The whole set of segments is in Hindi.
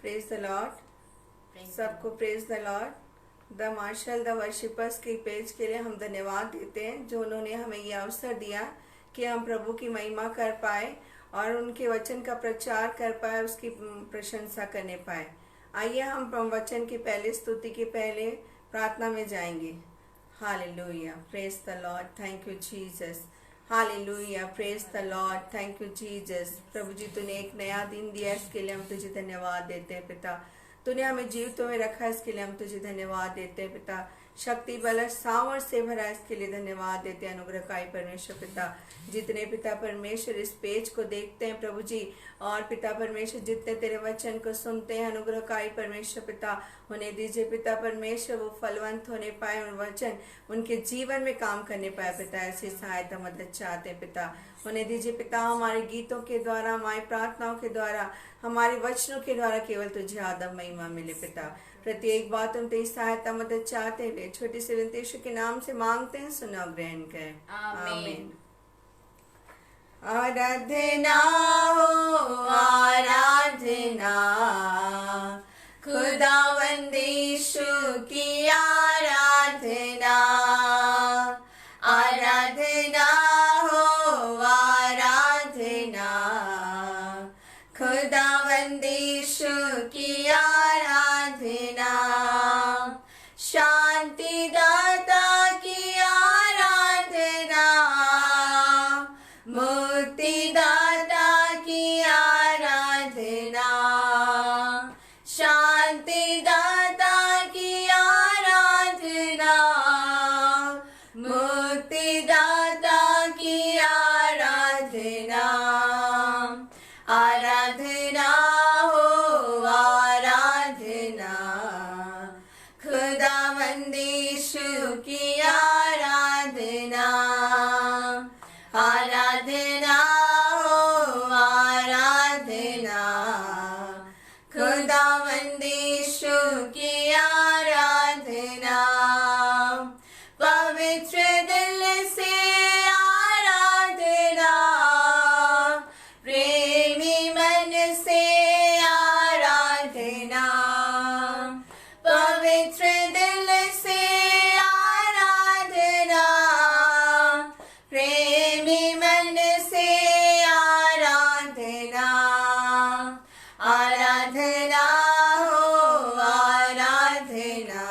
Praise the lord. सबको praise the lord. The marshal the worshippers के पेज के लिए हम धन्यवाद देते हैं जो उन्होंने हमें ये अवसर दिया कि हम प्रभु की महिमा कर पाए और उनके वचन का प्रचार कर पाए, उसकी प्रशंसा करने पाए। आइए हम वचन की पहले स्तुति के पहले प्रार्थना में जाएंगे। Hallelujah, praise the lord, thank you Jesus. Hallelujah, praise the lord, thank you Jesus. प्रभु जी, तूने एक नया दिन दिया, इसके लिए हम तुझे धन्यवाद देते हैं पिता। तूने हमें जीवितों में रखा, इसके लिए हम तुझे धन्यवाद देते हैं पिता। शक्ति बल सामर्थ से भरा, इसके लिए धन्यवाद देते हैं अनुग्रहकारी परमेश्वर पिता। जितने पिता परमेश्वर इस पेज को देखते हैं प्रभु जी, और पिता परमेश्वर जितने तेरे वचन को सुनते हैं अनुग्रहकारी परमेश्वर पिता, उन्हें दीजिए पिता परमेश्वर वो फलवंत होने पाए, उन वचन उनके जीवन में काम करने पाए पिता। ऐसी सहायता मदद चाहते हैं पिता। उन्हें दीजिए पिता, हमारे गीतों के द्वारा, हमारी प्रार्थनाओं के द्वारा, हमारे वचनों के द्वारा केवल तुझे आदम महिमा मिले पिता। प्रत्येक बात हम तेरी सहायता मदद चाहते हैं, छोटी सी विनती यीशु के नाम से मांगते हैं, सुना ग्रहण कर, आमीन। आराधना हो आराधना, खुदावंद यीशु की आराधना। आराधना हो आराधना, खुदावंद यीशु की आराधना। शांति दाता की आराधना, मुक्ति दाता की आराधना। शांति दाता की आराधना, मुक्ति दाता की आराधना। आराधना हो आराधना, खुदावंद यीशु की आराधना। आराधना हो आराधना, खुदावंद यीशु की आराधना। पवित्र दिल से आराधना, प्रेमी मन से आराधना। पवित्र दिल से आराधना, प्रेमी मन से आराधना। आराधना हो आराधना,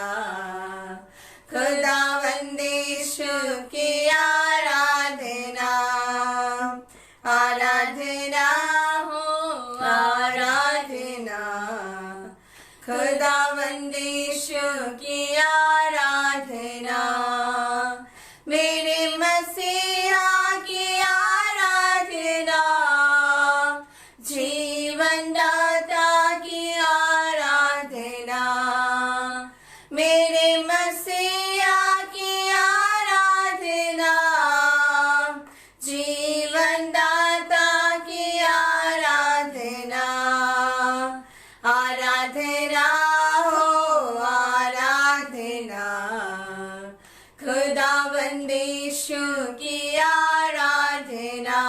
खुदावंद यीशु की आराधना। आराधना हो आराधना, खुदावंद यीशु की आराधना। मेरे मसीहा की आराधना, जीवन दाता की आराधना। मेरे मसीहा की आराधना, जीवन दाता की आराधना। आराधना हो आराधना, खुदावंद यीशु की आराधना।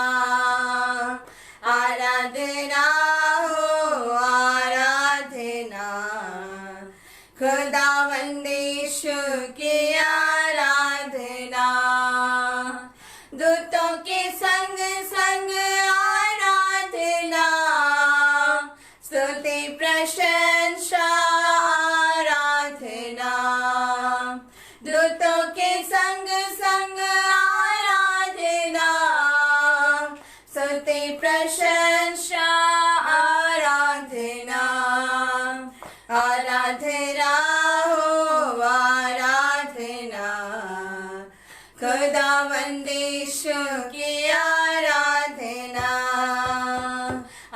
आराधना हो आराधना, खुदावंद यीशु की आराधना। दूतों के संग संग आराधना, स्तुति प्रशंसा आराधना। दूतों के संग संग आराधना, स्तुति प्रशंसा आराधना। आराधना हो आराधना, खुदावंद यीशु की आराधना।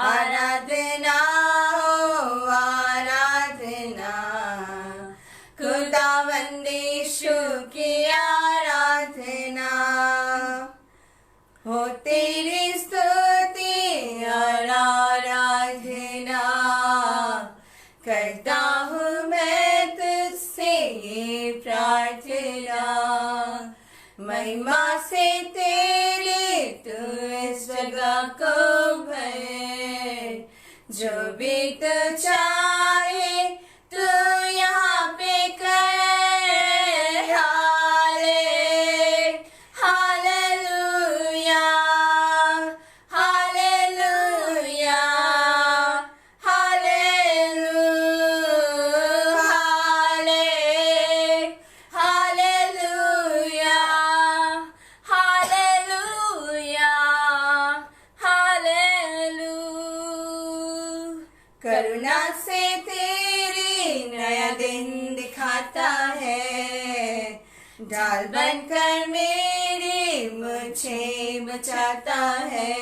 आराधना हो आराधना, खुदावंद यीशु की आराधना। हो तेरी स्तुति और आराधना, करता हूँ मैं तुझसे ये प्रार्थना। महिमा से तेरे तू इस जगह को भर, जो भी तू चाहे करुणा से तेरी नया दिन दिखाता है, ढाल बनकर मेरी मुझे बचाता है।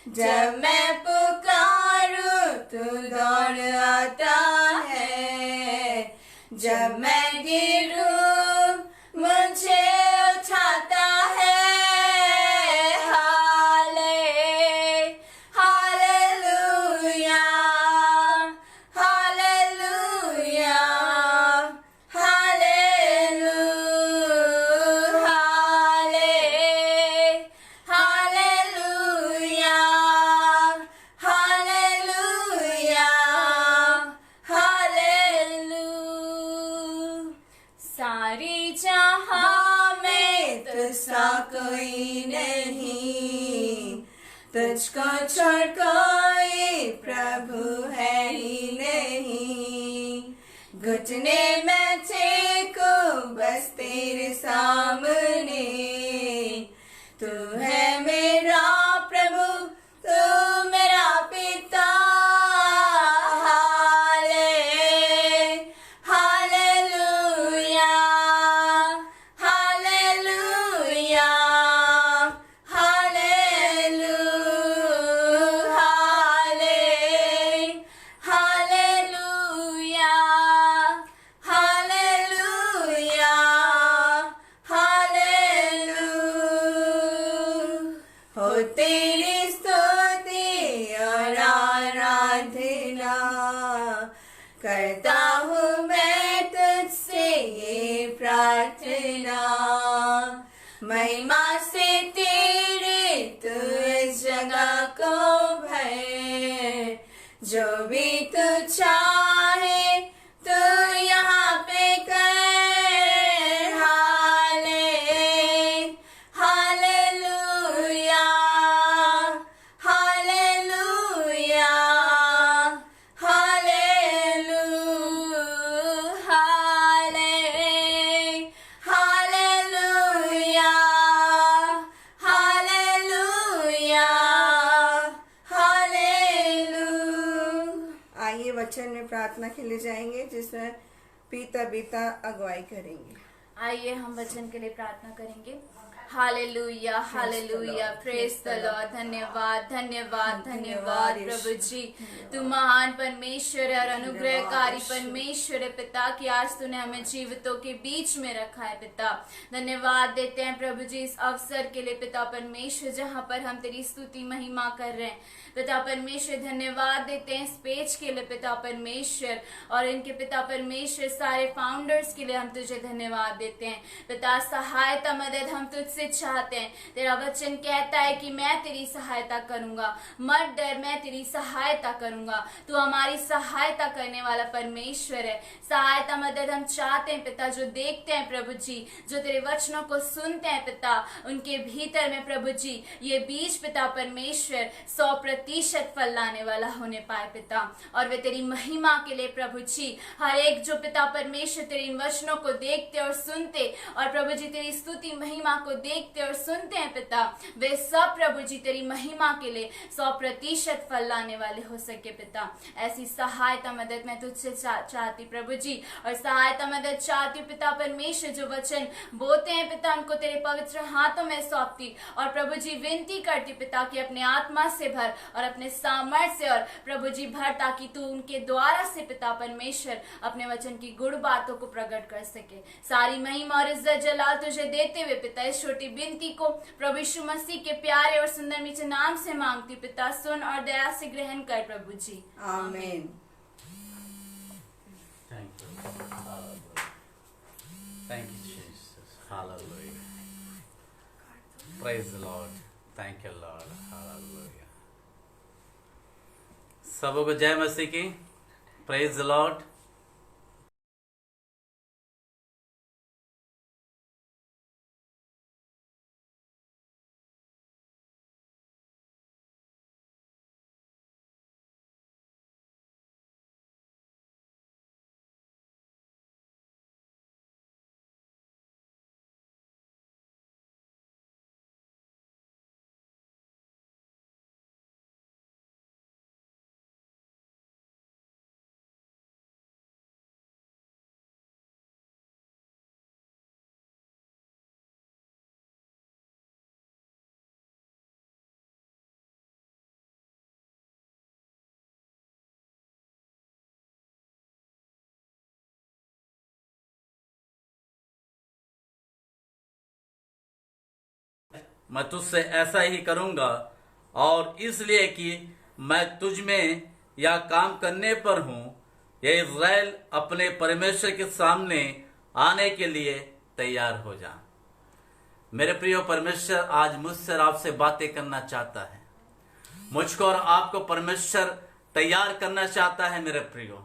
जब मैं पुकारूं तू दौड़ आता है, जब मैं गिरूं मुझे उठाता है। Hallelujah, hallelujah, hallelujah, hallelujah, hallelujah, hallelujah. सारी जहां में तुझसा कोई नहीं, तुझको छोड़ कोई प्रभु है ही नहीं। घुटने में टेको बस तेरे सामने, तू है मेरा प्रभु, तू मेरा पिता। Hallelujah, hallelujah, hallelujah, hallelujah, hallelujah, hallelujah. हो तेरी स्तुति और आराधना करता हूँ मैं तुझसे ये प्रार्थना। महिमा से तेरे तू इस जगह को भर, जो भी तू चाहे तू यहाँ पे कर। Hallelujah, hallelujah, hallelujah, hallelujah, hallelujah, hallelujah. आइए वचन में प्रार्थना के लिए जाएंगे, जिसमें पीता बीता अगुवाई करेंगे। आइए हम वचन के लिए प्रार्थना करेंगे। Hallelujah, hallelujah, praise the Lord. धन्यवाद, धन्यवाद, धन्यवाद प्रभु जी। तू महान परमेश्वर है और अनुग्रहकारी परमेश्वर है पिता, कि आज तूने हमें जीवितों के बीच में रखा है पिता। धन्यवाद देते हैं प्रभु जी इस अवसर के लिए पिता परमेश्वर, जहाँ पर हम तेरी स्तुति महिमा कर रहे हैं पिता परमेश्वर। धन्यवाद देते हैं इस पेज के लिए पिता परमेश्वर, और इनके पिता परमेश्वर सारे फाउंडर्स के लिए हम तुझे धन्यवाद देते हैं पिता। सहायता मदद हम तुझसे चाहते हैं। तेरा वचन कहता है कि मैं तेरी सहायता करूंगा, मत डर, मैं तेरी सहायता करूंगा। तू हमारी सहायता करने वाला परमेश्वर है। सहायता मदद हम चाहते हैं पिता, जो देखते हैं प्रभु जी, जो तेरे वचनों को सुनते हैं पिता, उनके भीतर में प्रभु जी ये बीज पिता परमेश्वर 100% फल लाने वाला होने पाए पिता। और वे तेरी महिमा के लिए प्रभु जी हर एक जो पिता परमेश्वर तेरे इन वचनों को देखते और सुनते, और प्रभु जी तेरी स्तुति महिमा को देखते और सुनते हैं पिता, वे सब प्रभु जी तेरी महिमा के लिए 100% फल लाने वाले हो सके पिता। ऐसी सहायता मदद मैं तुझसे चाहती प्रभु जी, और सहायता मदद चाहती हूँ पिता परमेश्वर, जो वचन बोलते हैं पिता उनको तेरे पवित्र हाथों में सौंपती, और प्रभु जी विनती करती पिता कि अपने आत्मा से भर और अपने सामर्थ्य से, और प्रभु जी भर, ताकि तू उनके द्वारा से पिता परमेश्वर अपने वचन की गुड़ बातों को प्रकट कर सके। सारी महिमा और इज्जत जलाल तुझे देते हुए पिता इस छोटी विनती को प्रभु यीशु मसीह के प्यारे और सुंदर मीठे नाम से मांगती पिता, सुन और दया से ग्रहण कर प्रभु जी, आमीन। Thank you, Jesus. Hallelujah. Praise the Lord. Thank you, Lord. Hallelujah. सबको जय मसीह की। Praise the Lord. मैं तुझसे ऐसा ही करूंगा, और इसलिए कि मैं तुझ में यह काम करने पर हूं। ये इज़राइल अपने परमेश्वर के सामने आने के लिए तैयार हो जा। मेरे प्रियो, परमेश्वर आज मुझसे और आपसे बातें करना चाहता है। मुझको और आपको परमेश्वर तैयार करना चाहता है। मेरे प्रियो,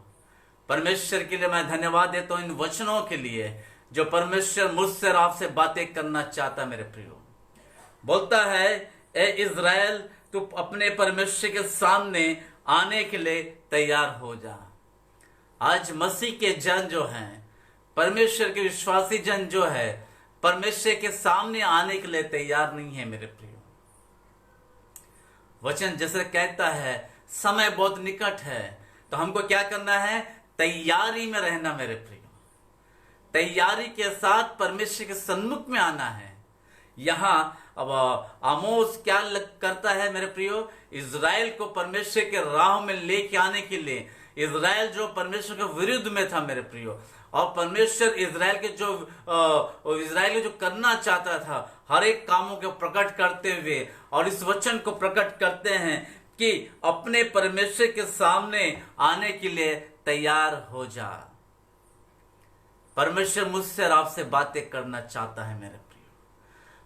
परमेश्वर के लिए मैं धन्यवाद देता हूं इन वचनों के लिए जो परमेश्वर मुझसे और आपसे बातें करना चाहता है। मेरे प्रियो, बोलता है, ए इज़राइल, तू अपने परमेश्वर के सामने आने के लिए तैयार हो जा। आज मसीह के जन जो हैं, परमेश्वर के विश्वासी जन जो है, परमेश्वर के सामने आने के लिए तैयार नहीं है। मेरे प्रियो, वचन जैसे कहता है समय बहुत निकट है, तो हमको क्या करना है? तैयारी में रहना। मेरे प्रियो, तैयारी के साथ परमेश्वर के सन्मुख में आना है। यहां अब आमोस क्या करता है? मेरे प्रियो, इज़राइल को परमेश्वर के राह में लेके आने के लिए, इज़राइल जो परमेश्वर के विरुद्ध में था मेरे प्रियो, और परमेश्वर इज़राइल के जो करना चाहता था, हर एक कामों को प्रकट करते हुए और इस वचन को प्रकट करते हैं कि अपने परमेश्वर के सामने आने के लिए तैयार हो जा। परमेश्वर मुझसे और आपसे बातें करना चाहता है। मेरे प्रियो,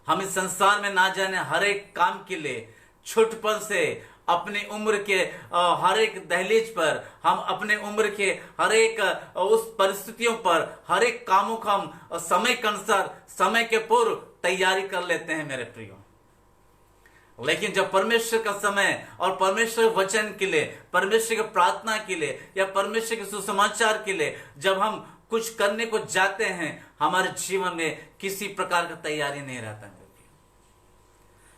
हम इस संसार में ना जाने हर एक काम के लिए छुटपन से अपनी उम्र के हर एक दहलीज पर, हम अपने उम्र के हर एक उस परिस्थितियों पर, हर एक कामों का हम समय के अनुसार, समय के पूर्व तैयारी कर लेते हैं। मेरे प्रियो, लेकिन जब परमेश्वर का समय और परमेश्वर वचन के लिए, परमेश्वर की प्रार्थना के लिए या परमेश्वर के सुसमाचार के लिए जब हम कुछ करने को जाते हैं, हमारे जीवन में किसी प्रकार का तैयारी नहीं रहता।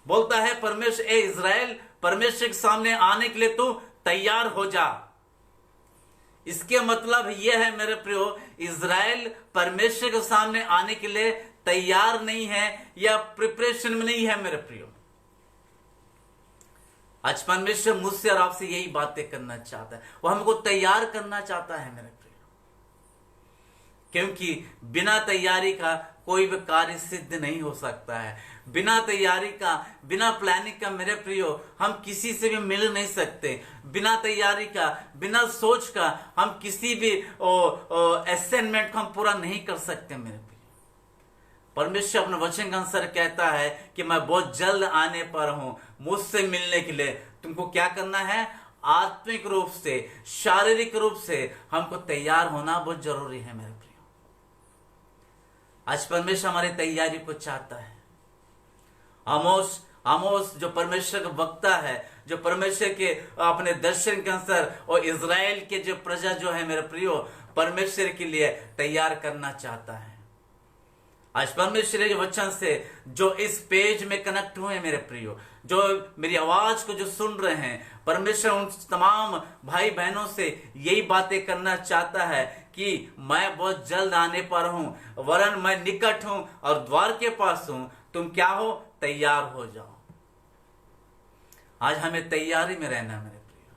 बोलता है परमेश्वर, ए इज़राइल, परमेश्वर के सामने आने के लिए तू तैयार हो जा। इसके मतलब यह है मेरे प्रियो, इज़राइल परमेश्वर के सामने आने के लिए तैयार नहीं है या प्रिपरेशन में नहीं है। मेरे प्रियो, आज परमेश्वर मुझसे और आपसे यही बातें करना चाहता है। वो हमको तैयार करना चाहता है। मेरे प्रियो, क्योंकि बिना तैयारी का कोई भी कार्य सिद्ध नहीं हो सकता है। बिना तैयारी का, बिना प्लानिंग का मेरे प्रियो, हम किसी से भी मिल नहीं सकते। बिना तैयारी का, बिना सोच का हम किसी भी असाइनमेंट को हम पूरा नहीं कर सकते। मेरे प्रियो, परमेश्वर अपने वचन के अनुसार कहता है कि मैं बहुत जल्द आने पर हूं। मुझसे मिलने के लिए तुमको क्या करना है? आत्मिक रूप से, शारीरिक रूप से हमको तैयार होना बहुत जरूरी है। मेरे प्रियो, आज परमेश्वर हमारी तैयारी को चाहता है। आमोस जो परमेश्वर का वक्ता है, जो परमेश्वर के अपने दर्शन के अनुसार और इज़राइल के जो प्रजा जो है मेरे प्रियो, परमेश्वर के लिए तैयार करना चाहता है। आज परमेश्वर के वचन से जो इस पेज में कनेक्ट हुए मेरे प्रियो, जो मेरी आवाज को जो सुन रहे हैं, परमेश्वर उन तमाम भाई बहनों से यही बातें करना चाहता है कि मैं बहुत जल्द आने पर हूं, वरन मैं निकट हूं और द्वार के पास हूं। तुम क्या हो? तैयार हो जाओ। आज हमें तैयारी में रहना मेरे प्रियो।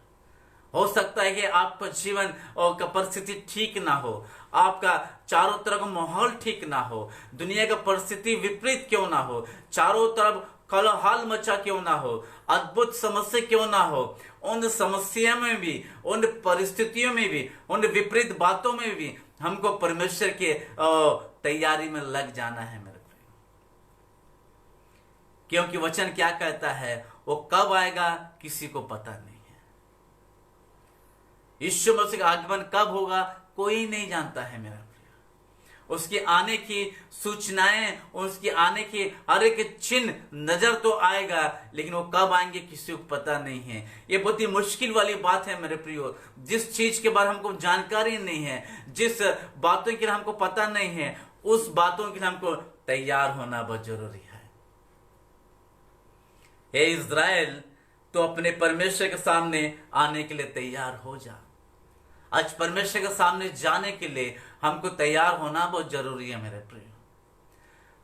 हो सकता है कि आपका जीवन और का परिस्थिति ठीक ना हो, आपका चारों तरफ माहौल ठीक ना हो, दुनिया का परिस्थिति विपरीत क्यों ना हो, चारों तरफ कोलाहल मचा क्यों ना हो, अद्भुत समस्या क्यों ना हो, उन समस्या में भी, उन परिस्थितियों में भी, उन विपरीत बातों में भी हमको परमेश्वर के तैयारी में लग जाना है मेरे प्रियो। क्योंकि वचन क्या कहता है, वो कब आएगा किसी को पता नहीं है। यीशु मसीह का आगमन कब होगा कोई नहीं जानता है मेरा प्रिय। उसके आने की सूचनाएं, उसके आने की हर एक चिन्ह नजर तो आएगा, लेकिन वो कब आएंगे किसी को पता नहीं है। ये बहुत ही मुश्किल वाली बात है मेरे प्रियो। जिस चीज के बारे में हमको जानकारी नहीं है, जिस बातों के लिए हमको पता नहीं है, उस बातों के लिए हमको तैयार होना बहुत जरूरी है। हे इज़राइल, तो अपने परमेश्वर के सामने आने के लिए तैयार हो जा। आज परमेश्वर के सामने जाने के लिए हमको तैयार होना बहुत जरूरी है मेरे प्रिय।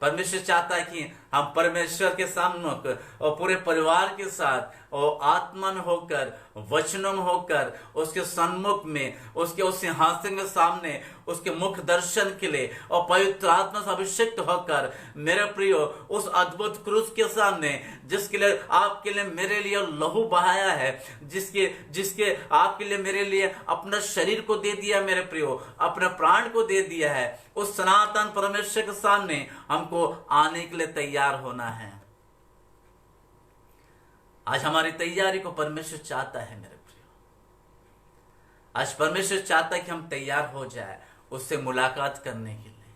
परमेश्वर चाहता है कि हम परमेश्वर के सामने और पूरे परिवार के साथ और आत्मा में होकर, वचनों में होकर, उसके सन्मुख में, उसके उस सिंहासन के सामने, उसके मुख दर्शन के लिए और पवित्र आत्मा से अभिषिक्त होकर, मेरे प्रियो, उस अद्भुत क्रूस के सामने, जिसके लिए आपके लिए मेरे लिए लहू बहाया है, जिसके आपके लिए मेरे लिए अपना शरीर को दे दिया, मेरे प्रियो, अपने प्राण को दे दिया है, उस सनातन परमेश्वर के सामने हमको आने के लिए तैयार होना है। आज हमारी तैयारी को परमेश्वर चाहता है मेरे प्रियो। आज परमेश्वर चाहता है कि हम तैयार हो जाए उससे मुलाकात करने के लिए।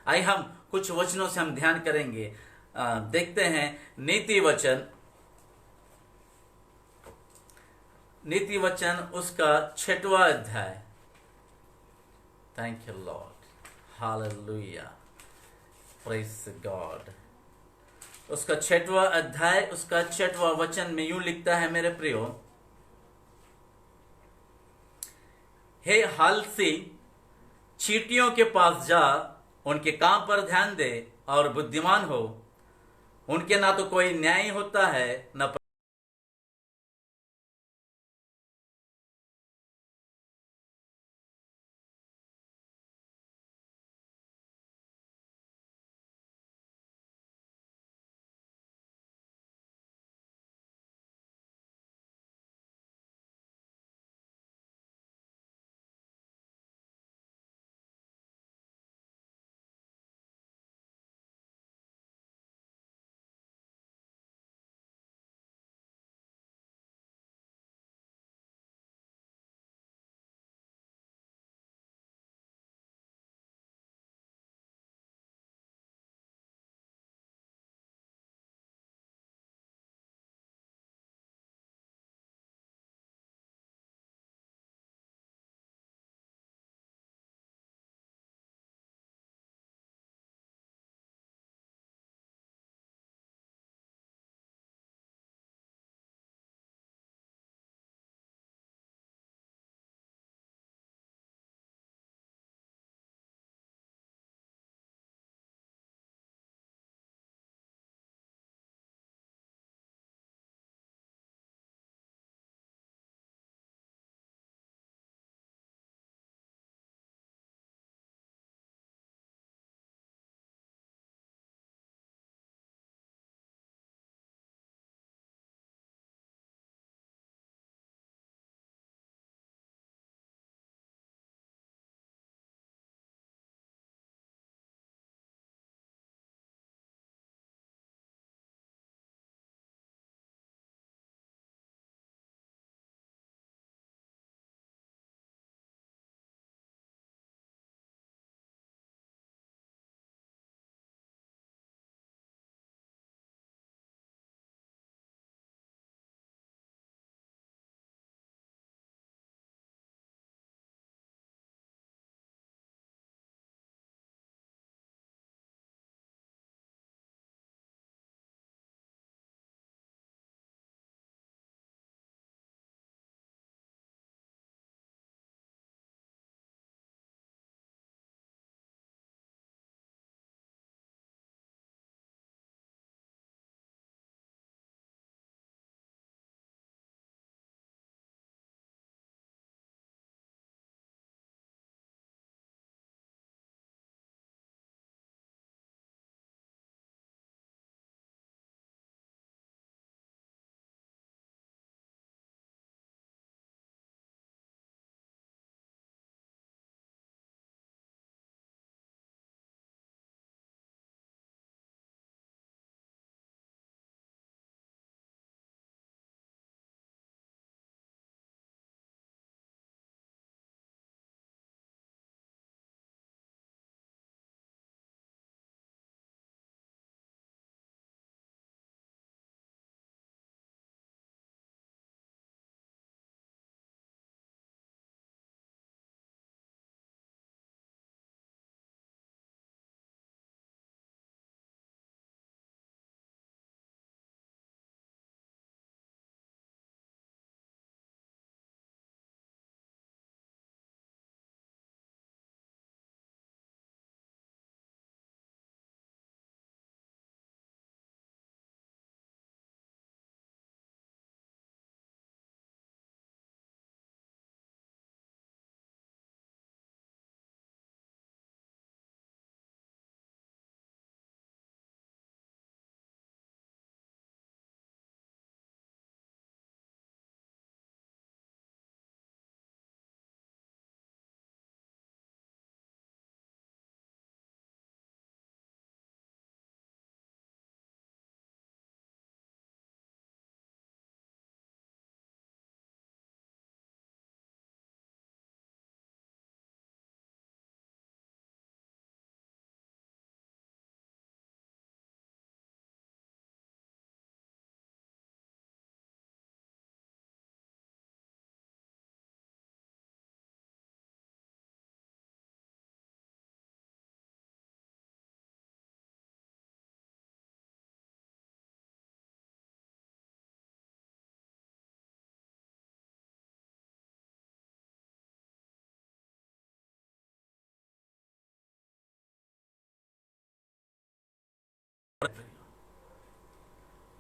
आइए हम कुछ वचनों से हम ध्यान करेंगे। देखते हैं नीति वचन उसका 6वां अध्याय। Thank you Lord, hallelujah, praise God. उसका 6वां अध्याय, उसका 6वां वचन में यूं लिखता है, मेरे प्रियो, हे हालसी, चींटियों के पास जा, उनके काम पर ध्यान दे और बुद्धिमान हो। उनके ना तो कोई न्याय होता है, न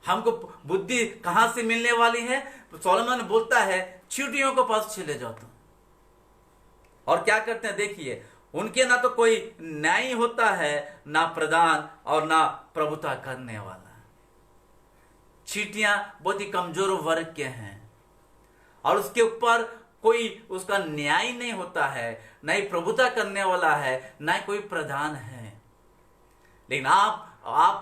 हमको बुद्धि कहां से मिलने वाली है? सोलोमन बोलता है चींटियों के पास चले जाओ तुम। और क्या करते हैं देखिए, उनके ना तो कोई न्याय होता है, ना प्रधान और ना प्रभुता करने वाला। चींटियां बहुत ही कमजोर वर्ग के हैं और उसके ऊपर कोई उसका न्याय नहीं होता है, ना ही प्रभुता करने वाला है, ना ही कोई प्रधान है। लेकिन आप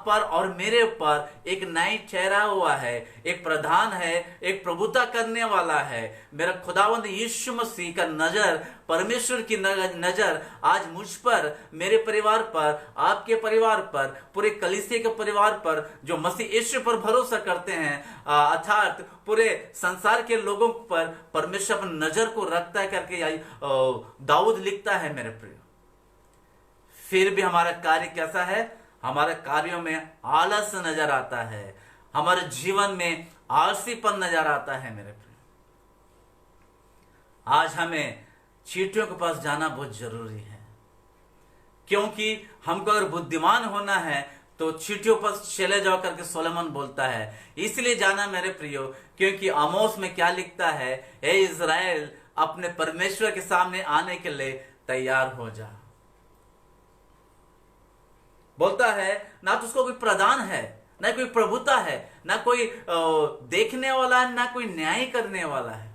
पर और मेरे ऊपर एक न्याय ठहरा हुआ है, एक प्रधान है, एक प्रभुता करने वाला है। मेरा खुदावंद यीशु मसीह का नजर, परमेश्वर की नजर आज मुझ पर, मेरे परिवार पर, आपके परिवार पर, पूरे कलीसिया के परिवार पर, जो मसीह यीशु पर भरोसा करते हैं, अर्थात पूरे संसार के लोगों पर परमेश्वर अपनी नजर को रखता है करके दाऊद लिखता है मेरे प्रिय। फिर भी हमारा कार्य कैसा है? हमारे कार्यों में आलस नजर आता है, हमारे जीवन में आलसीपन नजर आता है मेरे प्रिय। आज हमें चींटियों के पास जाना बहुत जरूरी है, क्योंकि हमको अगर बुद्धिमान होना है तो चींटियों पर चले जाओ करके सोलोमन बोलता है। इसलिए जाना मेरे प्रियो, क्योंकि आमोस में क्या लिखता है? हे इज़राइल, अपने परमेश्वर के सामने आने के लिए तैयार हो जा। बोलता है ना तो उसको कोई प्रधान है, ना कोई प्रभुता है, ना कोई देखने वाला है, ना कोई न्याय करने वाला है।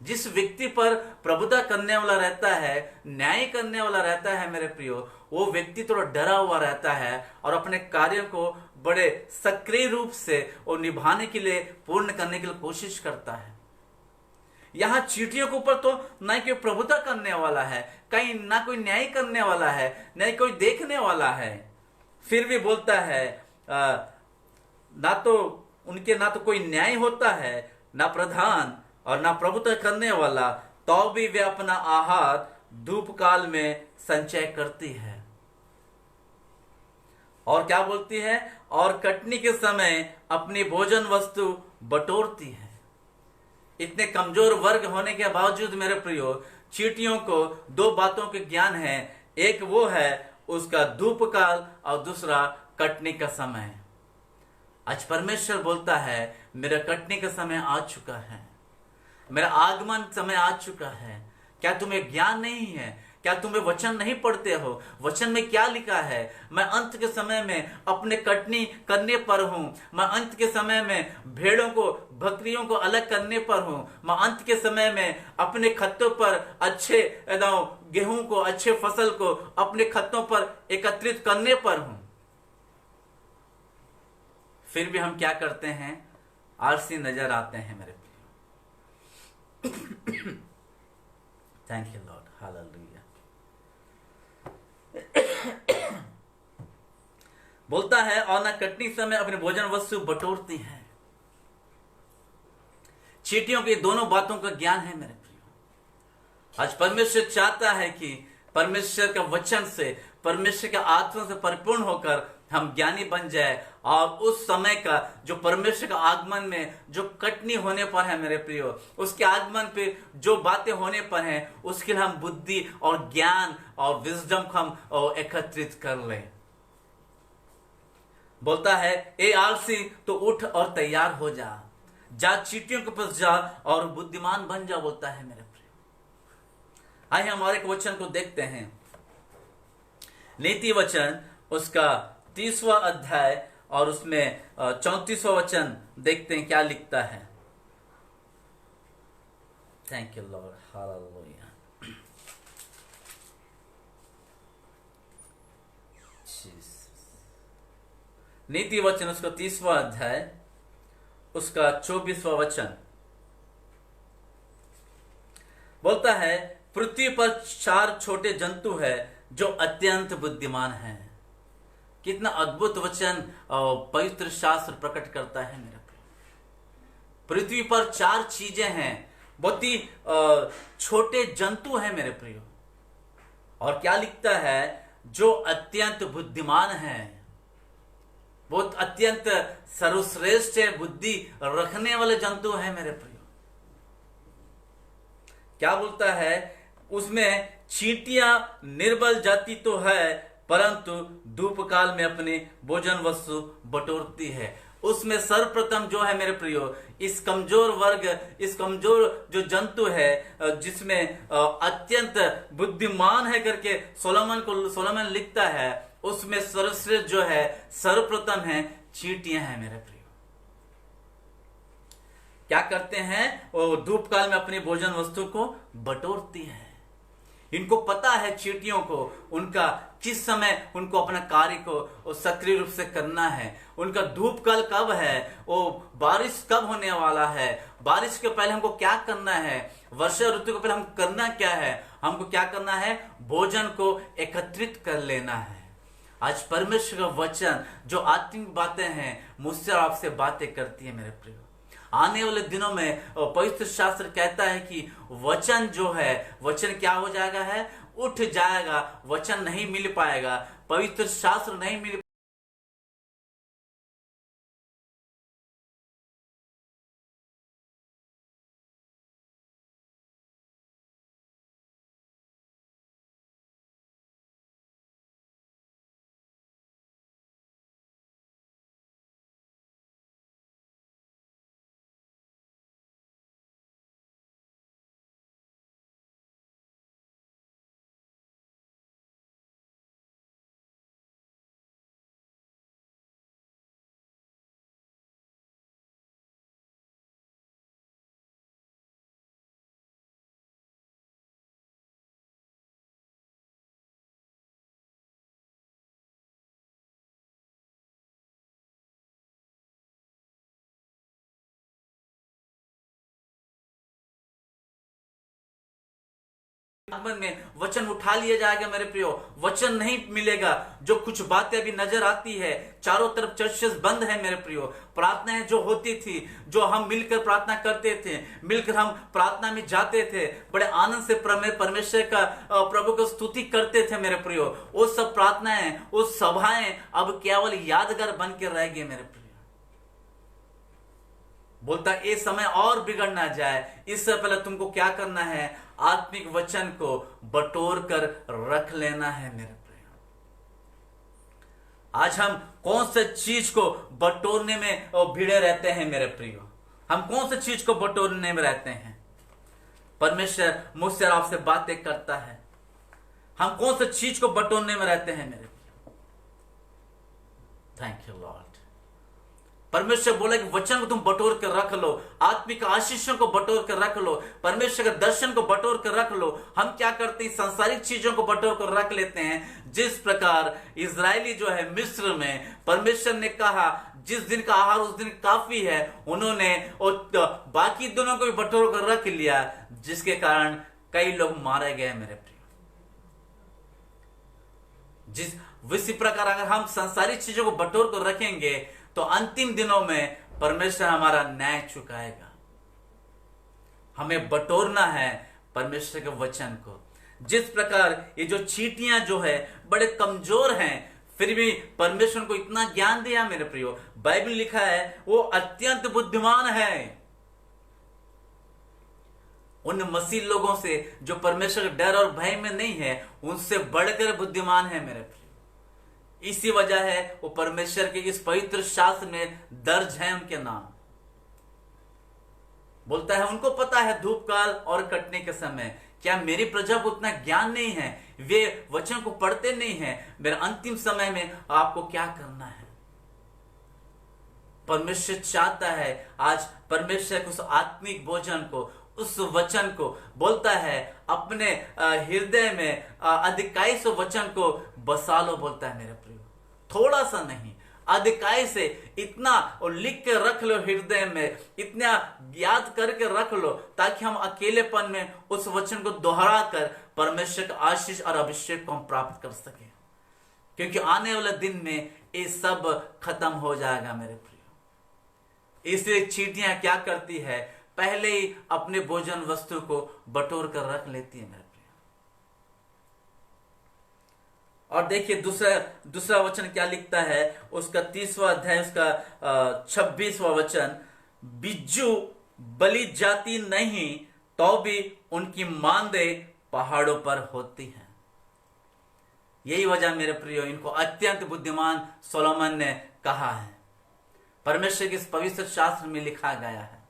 जिस व्यक्ति पर प्रभुता करने वाला रहता है, न्याय करने वाला रहता है मेरे प्रियो, वो व्यक्ति थोड़ा डरा हुआ रहता है और अपने कार्य को बड़े सक्रिय रूप से और निभाने के लिए, पूर्ण करने के लिए कोशिश करता है। यहां चींटियों के ऊपर तो ना कोई प्रभुता करने वाला है, कहीं ना कोई न्याय करने वाला है, ना कोई देखने वाला है। फिर भी बोलता है ना तो उनके ना तो कोई न्याय होता है, ना प्रधान और ना प्रभुता करने वाला, तो भी वे अपना आहार धूप काल में संचय करती है। और क्या बोलती है? और कटनी के समय अपनी भोजन वस्तु बटोरती है। इतने कमजोर वर्ग होने के बावजूद मेरे प्रियो, चींटियों को दो बातों के ज्ञान है। एक वो है उसका धूप काल और दूसरा कटनी का समय। आज परमेश्वर बोलता है मेरा कटनी का समय आ चुका है, मेरा आगमन समय आ चुका है। क्या तुम्हें ज्ञान नहीं है? क्या तुम्हें वचन नहीं पढ़ते हो? वचन में क्या लिखा है? मैं अंत के समय में अपने कटनी करने पर हूं। मैं अंत के समय में भेड़ों को, बकरियों को अलग करने पर हूं। मैं अंत के समय में अपने खत्तों पर अच्छे गेहूं को, अच्छे फसल को अपने खत्तों पर एकत्रित करने पर हूं। फिर भी हम क्या करते हैं? आलसी नजर आते हैं मेरे प्रिय। Thank you Lord, hallelujah. बोलता है और ना कटनी समय अपने भोजन वस्तु बटोरती है। चींटियों की दोनों बातों का ज्ञान है मेरे प्रियो। आज परमेश्वर चाहता है कि परमेश्वर का वचन से, परमेश्वर के आत्मा से परिपूर्ण होकर हम ज्ञानी बन जाए, और उस समय का जो परमेश्वर का आगमन में जो कटनी होने पर है मेरे प्रियो, उसके आगमन पे जो बातें होने पर हैं, उसके लिए हम बुद्धि और ज्ञान और विजडम को हम एकत्रित कर लें। बोलता है ए आलसी, तो उठ और तैयार हो जा, जा चींटियों के पास जा और बुद्धिमान बन जा, बोलता है मेरे प्रियो। आइए हमारे एक वचन को देखते हैं। नीति वचन उसका 30वां अध्याय और उसमें 34वां वचन देखते हैं क्या लिखता है। Thank you Lord, hallelujah. नीति वचन उसका 30वां अध्याय उसका 24वां वचन बोलता है, पृथ्वी पर 4 छोटे जंतु है जो अत्यंत बुद्धिमान हैं। कितना अद्भुत वचन पवित्र शास्त्र प्रकट करता है मेरा। पृथ्वी पर 4 चीजें हैं, बहुत ही छोटे जंतु हैं मेरे प्रियो। और क्या लिखता है? जो अत्यंत बुद्धिमान हैं, बहुत अत्यंत सर्वश्रेष्ठ बुद्धि रखने वाले जंतु हैं मेरे प्रियो। क्या बोलता है? उसमें चींटियां निर्बल जाति तो है, परंतु धूप काल में अपने भोजन वस्तु बटोरती है। उसमें सर्वप्रथम जो है मेरे प्रियो, इस कमजोर वर्ग, इस कमजोर जो जंतु है जिसमें अत्यंत बुद्धिमान है करके सोलोमन लिखता है, उसमें सर्वश्रेष्ठ जो है, सर्वप्रथम है चींटियां हैं मेरे प्रियो। क्या करते हैं, वो धूप काल में अपनी भोजन वस्तु को बटोरती हैं। इनको पता है चींटियों को उनका किस समय उनको अपना कार्य को सक्रिय रूप से करना है, उनका धूप काल कब है, वो बारिश कब होने वाला है, बारिश के पहले हमको क्या करना है, वर्षा ऋतु के पहले हम करना क्या है, हमको क्या करना है, भोजन को एकत्रित कर लेना है। आज परमेश्वर का वचन जो आत्मिक बातें हैं मुझसे और आपसे बातें करती है मेरे प्रियो। आने वाले दिनों में पवित्र शास्त्र कहता है कि वचन जो है, वचन क्या हो जाएगा है, उठ जाएगा, वचन नहीं मिल पाएगा, पवित्र शास्त्र नहीं मिल में वचन उठा लिया जाएगा मेरे प्रियो, वचन नहीं मिलेगा। जो कुछ बातें अभी नजर आती है, चारों तरफ चर्चेस बंद है मेरे प्रियो, प्रार्थनाएं जो होती थी, जो हम मिलकर प्रार्थना करते थे, मिलकर हम प्रार्थना में जाते थे, बड़े आनंद से परमेश्वर का प्रभु को स्तुति करते थे मेरे प्रियो, वो सब प्रार्थनाएं, वो सभाएं अब केवल यादगार बन के रह गए मेरे प्रियो। बोलता ये समय और बिगड़ ना जाए, इससे पहले तुमको क्या करना है, आत्मिक वचन को बटोर कर रख लेना है मेरे प्रिय। आज हम कौन से चीज को बटोरने में भिड़े रहते हैं मेरे प्रियो, हम कौन से चीज को बटोरने में रहते हैं। परमेश्वर मुझसे और आपसे बातें करता है, हम कौन से चीज को बटोरने में रहते हैं मेरे प्रियो। Thank you Lord. परमेश्वर बोला कि वचन को तुम बटोर कर रख लो, आत्मिक आशीषों को बटोर कर रख लो, परमेश्वर के दर्शन को बटोर कर रख लो। हम क्या करते हैं, सांसारिक चीजों को बटोर कर रख लेते हैं। जिस प्रकार इजरायली जो है मिस्र में, परमेश्वर ने कहा जिस दिन का आहार उस दिन काफी है, उन्होंने बाकी दिनों को भी बटोर कर रख लिया, जिसके कारण कई लोग मारे गए मेरे प्रिय। इसी प्रकार अगर हम सांसारिक चीजों को बटोर कर रखेंगे तो अंतिम दिनों में परमेश्वर हमारा न्याय चुकाएगा। हमें बटोरना है परमेश्वर के वचन को। जिस प्रकार ये जो चींटियां जो है बड़े कमजोर हैं, फिर भी परमेश्वर को इतना ज्ञान दिया मेरे प्रियो। बाइबल लिखा है वो अत्यंत बुद्धिमान है। उन मसीह लोगों से जो परमेश्वर के डर और भय में नहीं है, उनसे बढ़कर बुद्धिमान है मेरे प्रियो। इसी वजह है वो परमेश्वर के इस पवित्र शास्त्र में दर्ज है उनके नाम। बोलता है उनको पता है धूप काल और कटने के समय। क्या मेरी प्रजा को उतना ज्ञान नहीं है, वे वचन को पढ़ते नहीं है? मेरे अंतिम समय में आपको क्या करना है? परमेश्वर चाहता है आज परमेश्वर उस आत्मिक भोजन को, उस वचन को बोलता है अपने हृदय में अधिकाई से वचन को बसा लो। बोलता है मेरे प्रियो, थोड़ा सा नहीं, अधिकाई से इतना और लिख के रख लो हृदय में, इतना याद करके रख लो, ताकि हम अकेलेपन में उस वचन को दोहरा कर परमेश्वर का आशीष और अभिषेक को हम प्राप्त कर सके। क्योंकि आने वाले दिन में ये सब खत्म हो जाएगा मेरे प्रियो। इसलिए चींटियां क्या करती है, पहले ही अपने भोजन वस्तु को बटोर कर रख लेती है मेरे प्रिय। और देखिए दूसरा वचन क्या लिखता है, उसका 30वां अध्याय उसका 26वां वचन, बिज्जू बलि जाती नहीं तो भी उनकी मांदे पहाड़ों पर होती हैं। यही वजह मेरे प्रियो, इनको अत्यंत बुद्धिमान सोलोमन ने कहा है। परमेश्वर के इस पवित्र शास्त्र में लिखा गया है।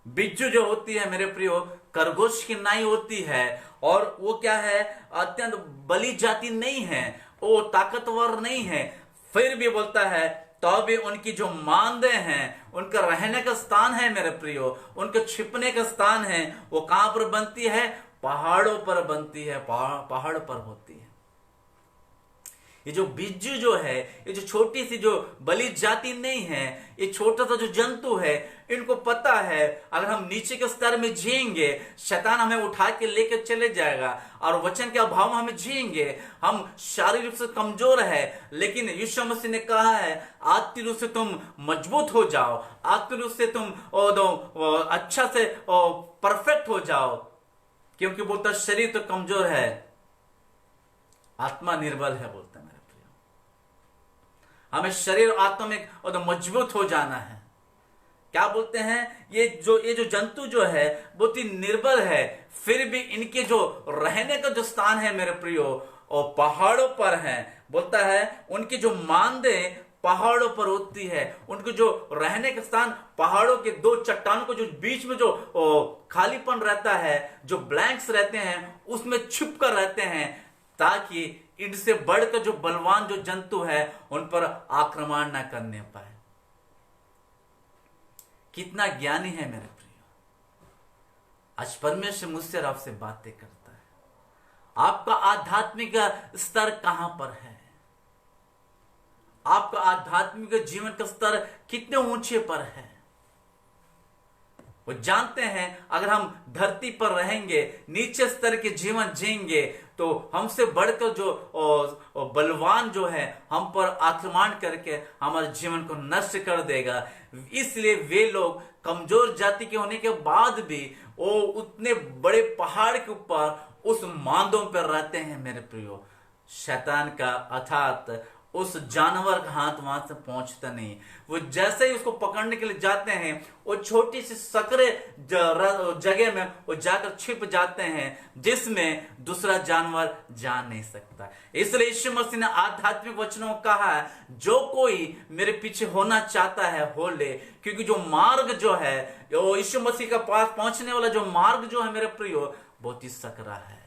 बिज्जू जो होती है मेरे प्रियो, खरगोश की नाई होती है, और वो क्या है, अत्यंत बली जाति नहीं है, वो ताकतवर नहीं है, फिर भी बोलता है तो भी उनकी जो मांदे हैं, उनका रहने का स्थान है मेरे प्रियो, उनके छिपने का स्थान है, वो कहां पर बनती है, पहाड़ों पर बनती है, पहाड़ पर होती है। ये जो बिज्जू जो है, ये जो छोटी सी जो बलि जाति नहीं है, ये छोटा सा जो जंतु है, इनको पता है अगर हम नीचे के स्तर में जिएंगे, शैतान हमें उठा के लेकर चले जाएगा, और वचन के अभाव में हम जिएंगे, हम शारीरिक रूप से कमजोर है, लेकिन यीशु मसीह ने कहा है आत्मिक रूप से तुम मजबूत हो जाओ, आत्मिक रूप से तुम अच्छा से परफेक्ट हो जाओ, क्योंकि बोलता शरीर तो कमजोर है, आत्मा निर्बल है, बोलता है मेरे प्रिय। हमें शरीर और आत्मा में तो मजबूत हो जाना है। क्या बोलते हैं, ये जो जंतु जो है बहुत ही निर्बल है, फिर भी इनके जो रहने का जो स्थान है मेरे प्रियो, और पहाड़ों पर है। बोलता है उनकी जो मांदे पहाड़ों पर होती है, उनको जो रहने का स्थान पहाड़ों के दो चट्टानों को जो बीच में जो खालीपन रहता है, जो ब्लैंक्स रहते हैं, उसमें छुप कर रहते हैं, ताकि इनसे बढ़कर जो बलवान जो जंतु है उन पर आक्रमण न करने पाए। कितना ज्ञानी है मेरे प्रियो। आज परमेश्वर मुझसे और आपसे बातें करता है। आपका आध्यात्मिक स्तर कहां पर है? आपका आध्यात्मिक जीवन का स्तर कितने ऊंचे पर है? वो जानते हैं अगर हम धरती पर रहेंगे, नीचे स्तर के जीवन जिएंगे, तो हमसे बढ़कर जो बलवान जो है हम पर आक्रमण करके हमारे जीवन को नष्ट कर देगा। इसलिए वे लोग कमजोर जाति के होने के बाद भी वो उतने बड़े पहाड़ के ऊपर उस मांदों पर रहते हैं मेरे प्रियो। शैतान का अर्थात उस जानवर का हाथ वहां से पहुंचता नहीं। वो जैसे ही उसको पकड़ने के लिए जाते हैं, वो छोटी सी सकरे जगह में वो जाकर छिप जाते हैं, जिसमें दूसरा जानवर जा नहीं सकता। इसलिए यीशु मसीह ने आध्यात्मिक वचनों में कहा है, जो कोई मेरे पीछे होना चाहता है हो ले, क्योंकि जो मार्ग जो है, यीशु मसीह के पास पहुंचने वाला जो मार्ग जो है मेरे प्रियो, बहुत ही सकरा है।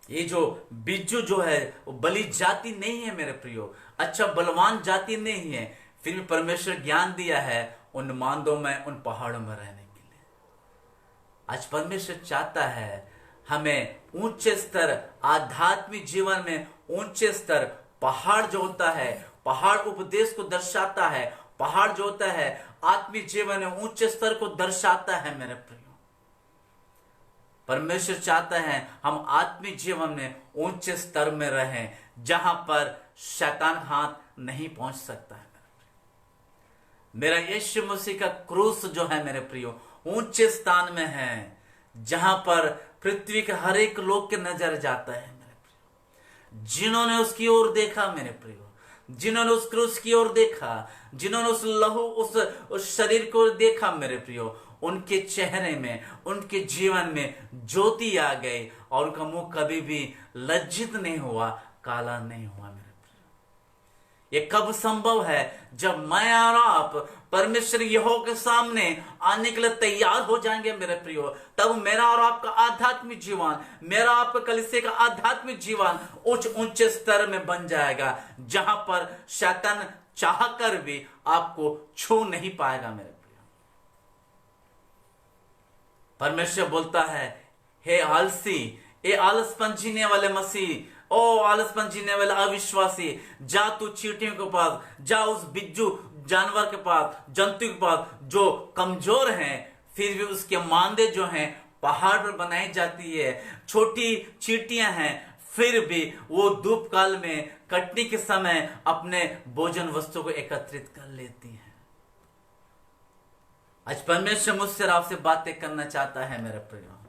ये जो बिज्जू जो है वो बलि जाति नहीं है मेरे प्रियो, अच्छा बलवान जाति नहीं है, फिर भी परमेश्वर ज्ञान दिया है उन मांदों में, उन पहाड़ों में रहने के लिए। आज परमेश्वर चाहता है हमें ऊंचे स्तर, आध्यात्मिक जीवन में ऊंचे स्तर, पहाड़ जो होता है, पहाड़ उपदेश को दर्शाता है, पहाड़ जो होता है आत्मिक जीवन में ऊंचे स्तर को दर्शाता है मेरे प्रियो। परमेश्वर चाहता है हम आत्मिक जीवन में ऊंचे स्तर में रहें, जहां पर शैतान हाथ नहीं पहुंच सकता है। मेरा यीशु मसीह का क्रूस जो है मेरे प्रियो ऊंचे स्थान में है, जहां पर पृथ्वी के हर एक लोग के नजर जाता है मेरे प्रियो। जिन्होंने उसकी ओर देखा मेरे प्रियो, जिन्होंने उस क्रूस की ओर देखा, जिन्होंने उस लहू उस शरीर को देखा मेरे प्रियो, उनके चेहरे में, उनके जीवन में ज्योति आ गई, और उनका मुंह कभी भी लज्जित नहीं हुआ, काला नहीं हुआ मेरे प्रियो। ये कब संभव है? जब मैं और आप परमेश्वर यहोवा के सामने आने के लिए तैयार हो जाएंगे मेरे प्रियो। तब मेरा और आपका आध्यात्मिक जीवन, मेरा आपका कलीसिया का आध्यात्मिक जीवन उच्च ऊंचे स्तर में बन जाएगा, जहां पर शैतान चाह कर भी आपको छू नहीं पाएगा मेरे। परमेश्वर बोलता है, हे आलसी, ए आलसपन जीने वाले मसीह, ओ आलसपन जीने वाले अविश्वासी, जा तू चींटियों के पास, जा उस बिज्जू जानवर के पास, जंतु के पास जो कमजोर हैं, फिर भी उसके मांदे जो हैं पहाड़ पर बनाई जाती है, छोटी चींटियां हैं, फिर भी वो धूप काल में कटने के समय अपने भोजन वस्तु को एकत्रित कर लेती हैं। आज परमेश्वर मुझसे आपसे बातें करना चाहता है मेरे प्रियो।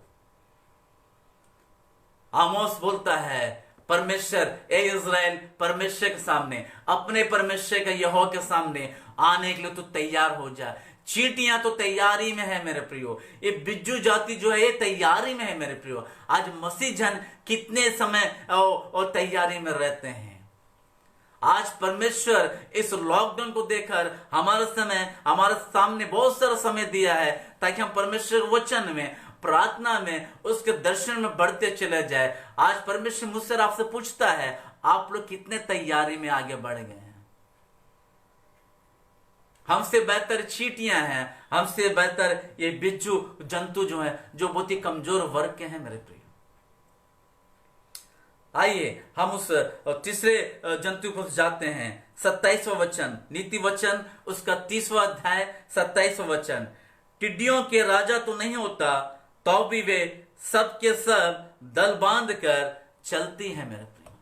आमोस बोलता है, परमेश्वर ए इज़राइल परमेश्वर के सामने, अपने परमेश्वर के यहोवा के सामने आने के लिए तू तैयार हो जा। चींटियां तो तैयारी में है मेरे प्रियो, ये बिज्जू जाति जो है ये तैयारी में है मेरे प्रियो। आज मसीह जन कितने समय और तैयारी में रहते हैं। आज परमेश्वर इस लॉकडाउन को देखकर हमारे सामने बहुत सारा समय दिया है ताकि हम परमेश्वर वचन में, प्रार्थना में, उसके दर्शन में बढ़ते चले जाए। आज परमेश्वर मुझसे आपसे पूछता है, आप लोग कितने तैयारी में आगे बढ़ गए हैं? हमसे बेहतर चींटियां हैं, हमसे बेहतर ये बिच्छू जंतु जो हैं, जो बहुत ही कमजोर वर्ग के हैं मेरे प्रिय। आइए हम उस तीसरे जंतु को जाते हैं। 27वां वचन, नीति वचन उसका 30वां अध्याय 27वां वचन। टिड्डियों के राजा तो नहीं होता, तो भी वे सब के सब दल बांध कर चलती हैं मेरे प्रिय।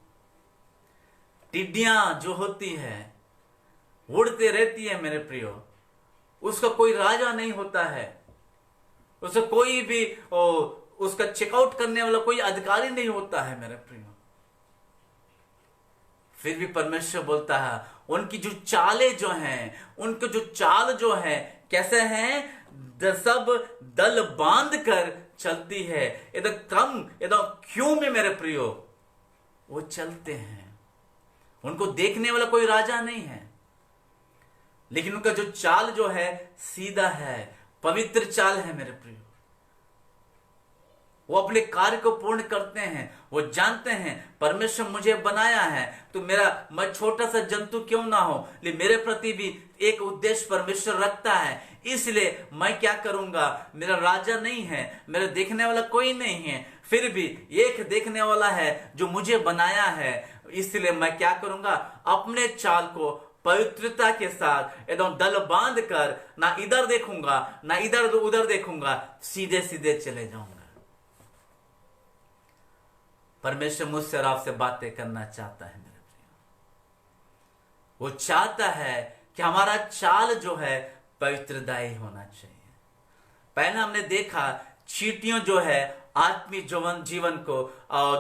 टिड्डियां जो होती है उड़ते रहती है मेरे प्रियो, उसका कोई राजा नहीं होता है, उसका कोई भी उसका चेकआउट करने वाला कोई अधिकारी नहीं होता है मेरे प्रियो। फिर भी परमेश्वर बोलता है उनकी जो चालें जो हैं, उनके जो चाल जो है कैसे हैं, सब दल बांध कर चलती है। एकदम क्यों में मेरे प्रियो वो चलते हैं। उनको देखने वाला कोई राजा नहीं है, लेकिन उनका जो चाल जो है सीधा है, पवित्र चाल है मेरे प्रियो। वो अपने कार्य को पूर्ण करते हैं। वो जानते हैं परमेश्वर मुझे बनाया है तो मैं छोटा सा जंतु क्यों ना हो, लेकिन मेरे प्रति भी एक उद्देश्य परमेश्वर रखता है। इसलिए मैं क्या करूंगा, मेरा राजा नहीं है, मेरा देखने वाला कोई नहीं है, फिर भी एक देखने वाला है जो मुझे बनाया है। इसलिए मैं क्या करूंगा, अपने चाल को पवित्रता के साथ एकदम दल बांध कर ना इधर देखूंगा ना इधर उधर देखूंगा, सीधे सीधे चले जाऊंगा। परमेश्वर मुझसे और आपसे बातें करना चाहता है मेरे प्रिय। वो चाहता है कि हमारा चाल जो है पवित्रदायी होना चाहिए। पहले हमने देखा चींटियों जो है आत्मिक जीवन को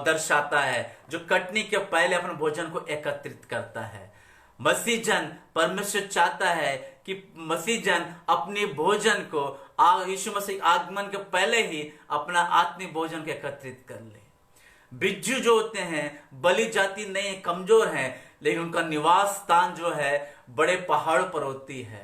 दर्शाता है, जो कटनी के पहले अपने भोजन को एकत्रित करता है। मसीह जन, परमेश्वर चाहता है कि मसीह जन अपने भोजन को यीशु मसीह आगमन के पहले ही अपना आत्मिक भोजन को एकत्रित कर ले। बिज्जू जो होते हैं बलि जाति नहीं, कमजोर हैं, लेकिन उनका निवास स्थान जो है बड़े पहाड़ पर होती है।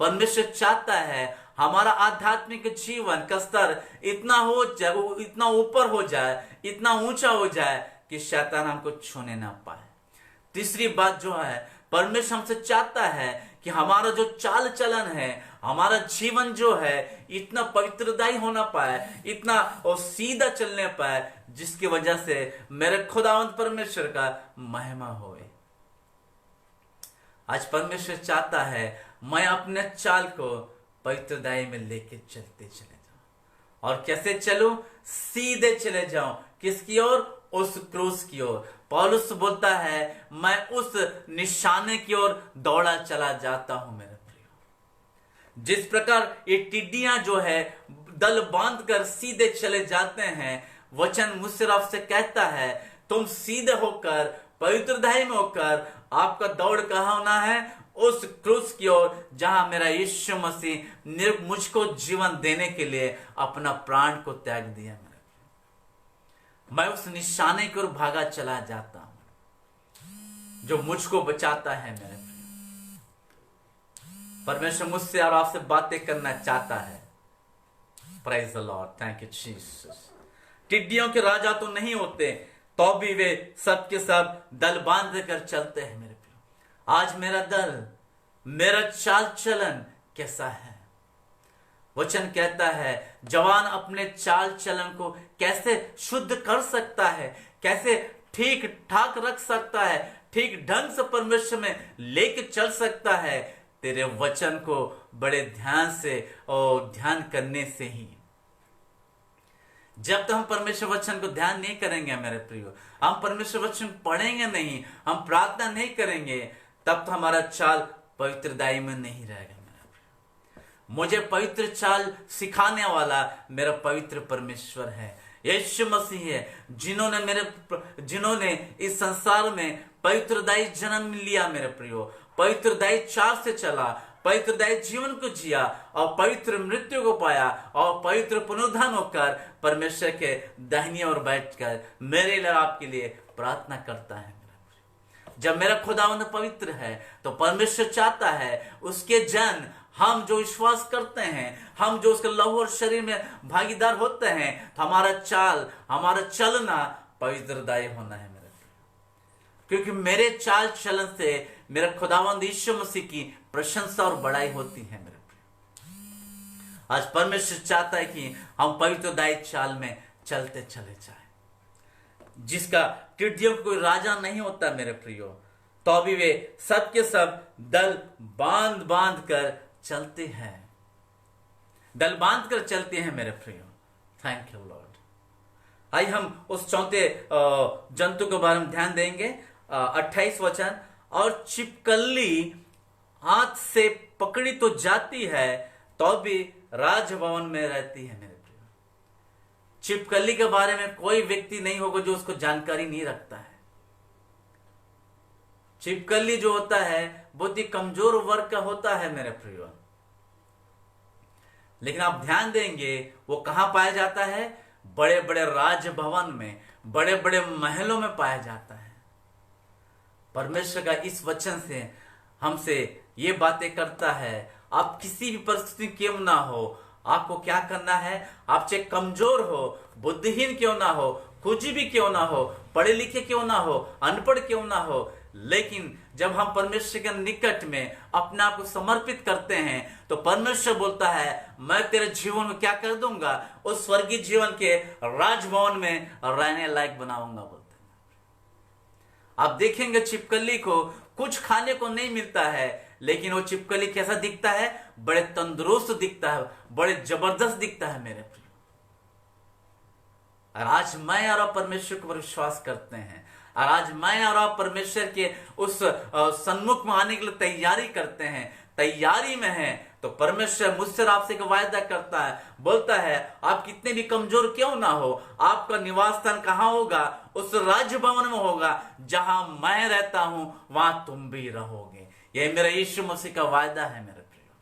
परमेश्वर चाहता है हमारा आध्यात्मिक जीवन का स्तर इतना हो जाए, इतना ऊपर हो जाए, इतना ऊंचा हो जाए कि शैतान हमको छूने ना पाए। तीसरी बात जो है, परमेश्वर हमसे चाहता है कि हमारा जो चाल चलन है, हमारा जीवन जो है इतना पवित्रदायी होना पाए, इतना और सीधा चलने पाए, जिसकी वजह से मेरे खुदावंत परमेश्वर का महिमा होए। आज परमेश्वर चाहता है मैं अपने चाल को पवित्रदायी में लेके चलते चले जाऊं। और कैसे चलूं? सीधे चले जाऊं। किसकी ओर? उस क्रूस की ओर। पौलुस बोलता है मैं उस निशाने की ओर दौड़ा चला जाता हूं मेरे प्रियो। जिस प्रकार ये टिड्डियां जो है दल बांध कर सीधे चले जाते हैं, वचन मुझसे आपसे कहता है तुम सीधे होकर पवित्रदायी में होकर आपका दौड़ कहाँ होना है? उस क्रूस की ओर, जहां मेरा यीशु मसीह मुझको जीवन देने के लिए अपना प्राण को त्याग दिया। मैं उस निशाने की ओर भागा चला जाता हूं जो मुझको बचाता है मेरे प्रिय। परमेश्वर मुझसे और आपसे बातें करना चाहता है। Praise the lord, thank you Jesus. टिड्डियों के राजा तो नहीं होते, तो भी वे सब के सब दल बांध कर चलते हैं मेरे प्रिय। आज मेरा दल, मेरा चाल चलन कैसा है? वचन कहता है जवान अपने चाल चलन को कैसे शुद्ध कर सकता है, कैसे ठीक ठाक रख सकता है, ठीक ढंग से परमेश्वर में लेके चल सकता है, तेरे वचन को बड़े ध्यान से और ध्यान करने से ही। जब तक हम परमेश्वर वचन को ध्यान नहीं करेंगे मेरे प्रियो, हम परमेश्वर वचन पढ़ेंगे नहीं, हम प्रार्थना नहीं करेंगे, तब तो हमारा चाल पवित्रदायी में नहीं रहेगा। मुझे पवित्र चाल सिखाने वाला मेरा पवित्र परमेश्वर है, यीशु मसीह है, जिन्होंने इस संसार में पवित्रदायी जन्म लिया मेरे प्रियो, पवित्रदायी चाल से चला, पवित्रदायी जीवन को जिया और पवित्र मृत्यु को पाया और पवित्र पुनरुत्थान होकर परमेश्वर के दाहिनी ओर बैठकर मेरे लिए आपके लिए प्रार्थना करता है। जब मेरा खुदावंद पवित्र है तो परमेश्वर चाहता है उसके जन, हम जो विश्वास करते हैं, हम जो उसके लहू और शरीर में भागीदार होते हैं, तो हमारा चाल, हमारा चलना पवित्रदायी होना है मेरे, क्योंकि मेरे चाल चलन से मेरा खुदावंद यीशु मसीह की प्रशंसा और बड़ाई होती है मेरे। आज परमेश्वर चाहता है कि हम पवित्रदायी चाल में चलते चले जाएं। जिसका टिड्डियों को कोई राजा नहीं होता मेरे प्रियो, तो भी वे सब के सब दल बांध बांध कर चलते हैं, दल बांध कर चलते हैं मेरे प्रियो। Thank you Lord. आइए हम उस चौथे जंतु के बारे में ध्यान देंगे। 28 वचन, और छिपकली हाथ से पकड़ी तो जाती है तो भी राजभवन में रहती है मेरे प्रियो। छिपकली के बारे में कोई व्यक्ति नहीं होगा जो उसको जानकारी नहीं रखता है। छिपकली जो होता है बहुत ही कमजोर वर्ग का होता है मेरे प्रियो, लेकिन आप ध्यान देंगे वो कहां पाया जाता है? बड़े बड़े राजभवन में, बड़े बड़े महलों में पाया जाता है। परमेश्वर का इस वचन से हमसे ये बातें करता है, आप किसी भी परिस्थिति क्यों ना हो, आपको क्या करना है? आप चाहे कमजोर हो, बुद्धिहीन क्यों ना हो, कुछ भी क्यों ना हो, पढ़े लिखे क्यों ना हो, अनपढ़ क्यों ना हो, लेकिन जब हम परमेश्वर के निकट में अपने आप को समर्पित करते हैं तो परमेश्वर बोलता है मैं तेरे जीवन में क्या कर दूंगा? उस स्वर्गीय जीवन के राजभवन में रहने लायक बनाऊंगा बोलते हैं। आप देखेंगे छिपकली को कुछ खाने को नहीं मिलता है, लेकिन वो छिपकली कैसा दिखता है? बड़े तंदुरुस्त दिखता है, बड़े जबरदस्त दिखता है मेरे प्रिय। और आज मैं और आप परमेश्वर को विश्वास करते हैं, और आज मैं और आप परमेश्वर के उस सन्मुख में आने के लिए तैयारी करते हैं, तैयारी में है, तो परमेश्वर मुझसे आपसे एक वायदा करता है, बोलता है आप कितने भी कमजोर क्यों ना हो, आपका निवास स्थान कहां होगा? उस राज्य भवन में होगा जहां मैं रहता हूं, वहां तुम भी रहोगे। यह मेरा यीशु मसीह का वायदा है मेरे प्रियो।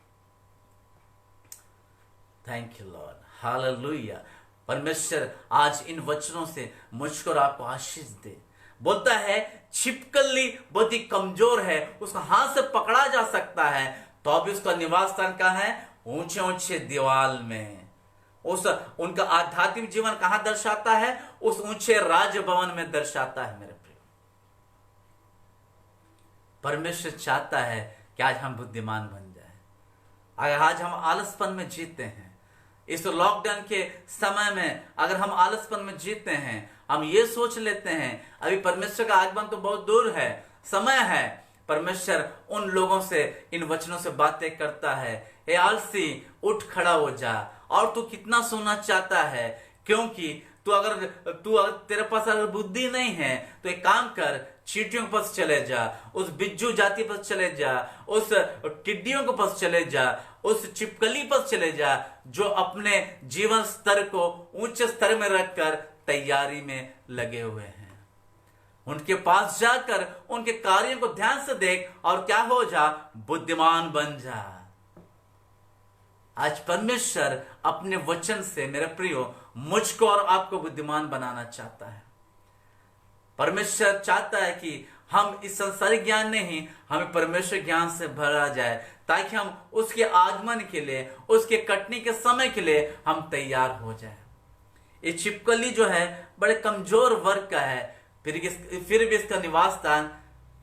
Thank you Lord, hallelujah. परमेश्वर आज इन वचनों से मुझको और आपको आशीष दे। बोलता है छिपकली बहुत ही कमजोर है, उसका हाथ से पकड़ा जा सकता है, तो अभी उसका निवास स्थान कहां है? ऊंचे ऊंचे दीवाल में। उस उनका आध्यात्मिक जीवन कहां दर्शाता है? उस ऊंचे राजभवन में दर्शाता है मेरे प्रिय। परमेश्वर चाहता है कि आज हम बुद्धिमान बन जाए। अगर आज हम आलसपन में जीते हैं, इस लॉकडाउन के समय में अगर हम आलसपन में जीते हैं, हम ये सोच लेते हैं अभी परमेश्वर का आगमन तो बहुत दूर है, समय है, परमेश्वर उन लोगों से इन वचनों से बातें करता है, हे आलसी उठ खड़ा हो जा। और तू कितना सोना चाहता है? क्योंकि तू अगर तेरे पास अगर बुद्धि नहीं है तो एक काम कर, चींटियों के पास चले जा, उस बिज्जू जाति पर चले जा, उस टिड्डियों के पास चले जा, उस छिपकली पर चले जा जो अपने जीवन स्तर को ऊंचे स्तर में रखकर तैयारी में लगे हुए हैं। उनके पास जाकर उनके कार्यों को ध्यान से देख और क्या हो जा? बुद्धिमान बन जा। आज परमेश्वर अपने वचन से मेरे प्रियो मुझको और आपको बुद्धिमान बनाना चाहता है। परमेश्वर चाहता है कि हम इस संसारिक ज्ञान नहीं, हमें परमेश्वर ज्ञान से भरा जाए, ताकि हम उसके आगमन के लिए, उसके कटने के समय के लिए हम तैयार हो जाए। ये छिपकली जो है बड़े कमजोर वर्ग का है, फिर भी इसका निवास स्थान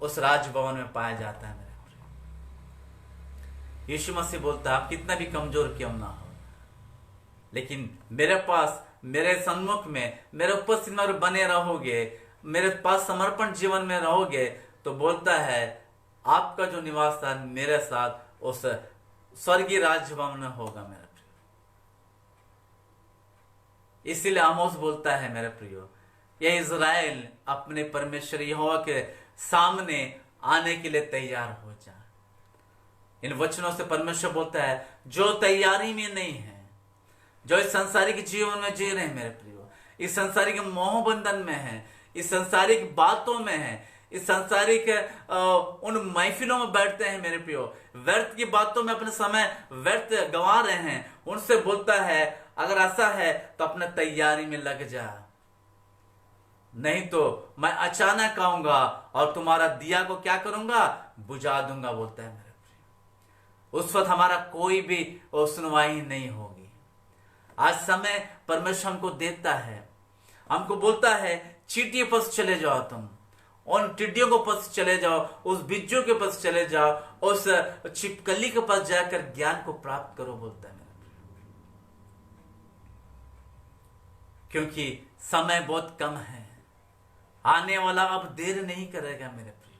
उस राजभवन में पाया जाता है। यीशु मसीह बोलता है आप कितना भी कमजोर क्यों ना हो, लेकिन मेरे पास, मेरे सम्मुख में, मेरे उपस्थित में बने रहोगे, मेरे पास समर्पण जीवन में रहोगे, तो बोलता है आपका जो निवास स्थान मेरे साथ उस स्वर्गीय राजभवन में होगा मेरे प्रियो। इसीलिए आमोस बोलता है मेरे प्रियो, यह इज़राइल अपने परमेश्वर यहोवा के सामने आने के लिए तैयार हो जा। इन वचनों से परमेश्वर बोलता है जो तैयारी में नहीं है, जो इस संसारिक जीवन में जी रहे हैं मेरे प्रियो, इस संसारिक मोह बंधन में है, इस संसारिक बातों में है, इस संसारिक उन महफिलों में बैठते हैं मेरे प्रियो, व्यर्थ की बातों में अपने समय व्यर्थ गंवा रहे हैं, उनसे बोलता है अगर ऐसा है तो अपने तैयारी में लग जा। नहीं तो मैं अचानक आऊंगा और तुम्हारा दिया को क्या करूंगा, बुझा दूंगा, बोलता है मेरे प्रिय। उस वक्त हमारा कोई भी सुनवाई नहीं होगी। आज समय परमेश्वर हमको देता है, हमको बोलता है चींटियों पर चले जाओ, तुम उन टिड्डियों के पास चले जाओ, उस बिज्जू के पास चले जाओ, उस छिपकली के पास जाकर ज्ञान को प्राप्त करो, बोलता है मेरे प्रिय। क्योंकि समय बहुत कम है, आने वाला अब देर नहीं करेगा मेरे प्रिय।